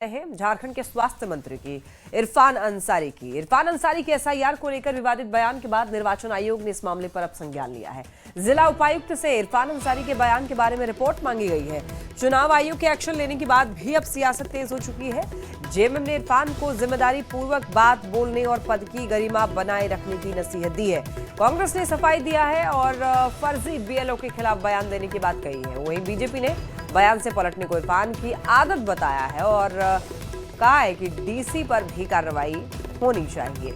हैं झारखंड के स्वास्थ्य मंत्री की इरफान अंसारी की एसआईआर को लेकर विवादित बयान के बाद निर्वाचन आयोग ने इस मामले पर अब संज्ञान लिया है। जिला उपायुक्त से इरफान अंसारी के बयान के बारे में रिपोर्ट मांगी गई है। चुनाव आयोग के एक्शन लेने के बाद भी अब सियासत तेज हो चुकी है। जेएमएम ने इरफान को जिम्मेदारी पूर्वक बात बोलने और पद की गरिमा बनाए रखने की नसीहत दी है। कांग्रेस ने सफाई दिया है और फर्जी बीएलओ के खिलाफ बयान देने की बात कही है। वहीं बीजेपी ने बयान से पलटने को इरफान की आदत बताया है और कहा है कि डीसी पर भी कार्रवाई होनी चाहिए।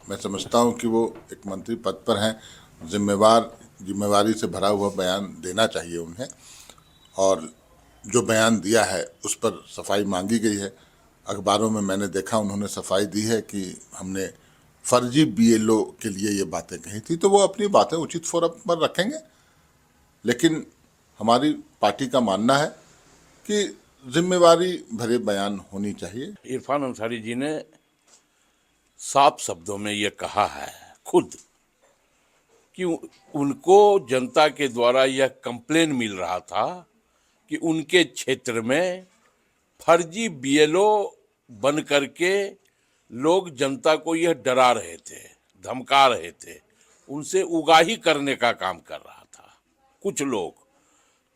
मैं समझता हूं कि वो एक मंत्री पद पर हैं, जिम्मेवारी से भरा हुआ बयान देना चाहिए उन्हें, और जो बयान दिया है उस पर सफाई मांगी गई है। अखबारों में मैंने देखा उन्होंने सफाई दी है कि हमने फर्जी बीएलओ के लिए ये बातें कही थी, तो वो अपनी बातें उचित फोरम पर रखेंगे। लेकिन हमारी पार्टी का मानना है कि जिम्मेवारी भरे बयान होनी चाहिए। इरफान अंसारी जी ने साफ शब्दों में ये कहा है खुद कि उनको जनता के द्वारा यह कंप्लेन मिल रहा था कि उनके क्षेत्र में फर्जी बीएलओ बन करके लोग जनता को यह डरा रहे थे, धमका रहे थे, उनसे उगाही करने का काम कर रहा था कुछ लोग।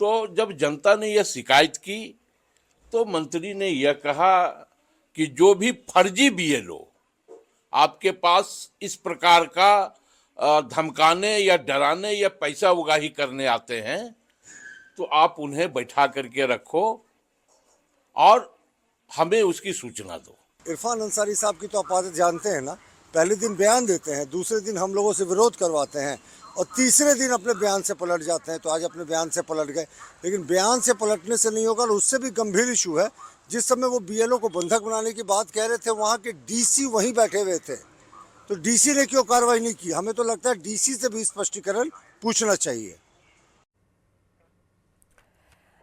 तो जब जनता ने यह शिकायत की तो मंत्री ने यह कहा कि जो भी फर्जी बीएलओ आपके पास इस प्रकार का धमकाने या डराने या पैसा उगाही करने आते हैं तो आप उन्हें बैठा करके रखो और हमें उसकी सूचना दो। इरफान अंसारी साहब की तो आप आदत जानते हैं ना, पहले दिन बयान देते हैं, दूसरे दिन हम लोगों से विरोध करवाते हैं और तीसरे दिन अपने बयान से पलट जाते हैं। तो आज अपने बयान से पलट गए, लेकिन बयान से पलटने से नहीं होगा। और उससे भी गंभीर इशू है, जिस समय वो बीएलओ को बंधक बनाने की बात कह रहे थे, वहाँ के डीसी वहीं बैठे हुए थे, तो डीसी ने क्यों कार्रवाई नहीं की? हमें तो लगता है डीसी से भी स्पष्टीकरण पूछना चाहिए।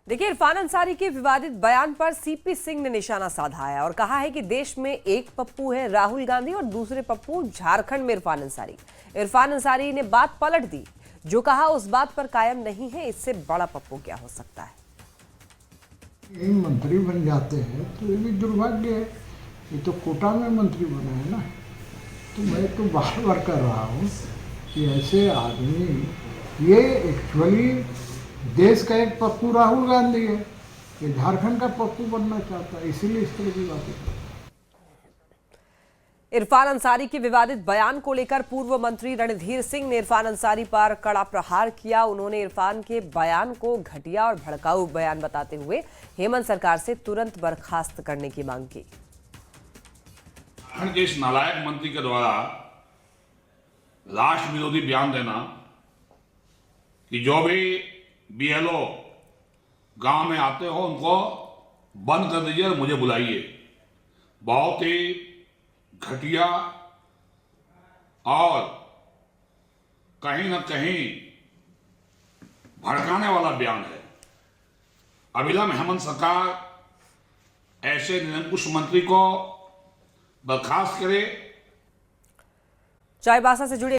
देखिए, इरफान अंसारी के विवादित बयान पर सीपी सिंह ने निशाना साधा है और कहा है कि देश में एक पप्पू है राहुल गांधी और दूसरे पप्पू झारखंड में इरफान अंसारी। इरफान अंसारी ने बात पलट दी, जो कहा उस बात पर कायम नहीं है। इससे बड़ा पप्पू क्या हो सकता है? ये मंत्री बन जाते हैं तो ये भी दुर्भाग्य है। ये तो कोटा में मंत्री बना है ना। तो मैं तो बार बार कर रहा हूँ कि ऐसे आदमी, ये एक्चुअली देश का एक पप्पू राहुल गांधी है, ये झारखंड का पप्पू बनना चाहता है, इसीलिए इस तरह की बातें करता है। इरफान अंसारी के विवादित बयान को लेकर पूर्व मंत्री रणधीर सिंह ने इरफान अंसारी पर कड़ा प्रहार किया। उन्होंने इरफान के बयान को घटिया और भड़काऊ बयान बताते हुए हेमंत सरकार से तुरंत बर्खास्त करने की मांग की। झारखंड के इस नालायक मंत्री के द्वारा राष्ट्र विरोधी बयान देना कि जो भी बीएलओ गांव में आते हो उनको बंद कर दीजिए और मुझे बुलाइए, बहुत ही घटिया और कहीं न कहीं भड़काने वाला बयान है। अविलंब हेमंत सरकार ऐसे निरंकुश मंत्री को बर्खास्त करे। चाईबासा से जुड़े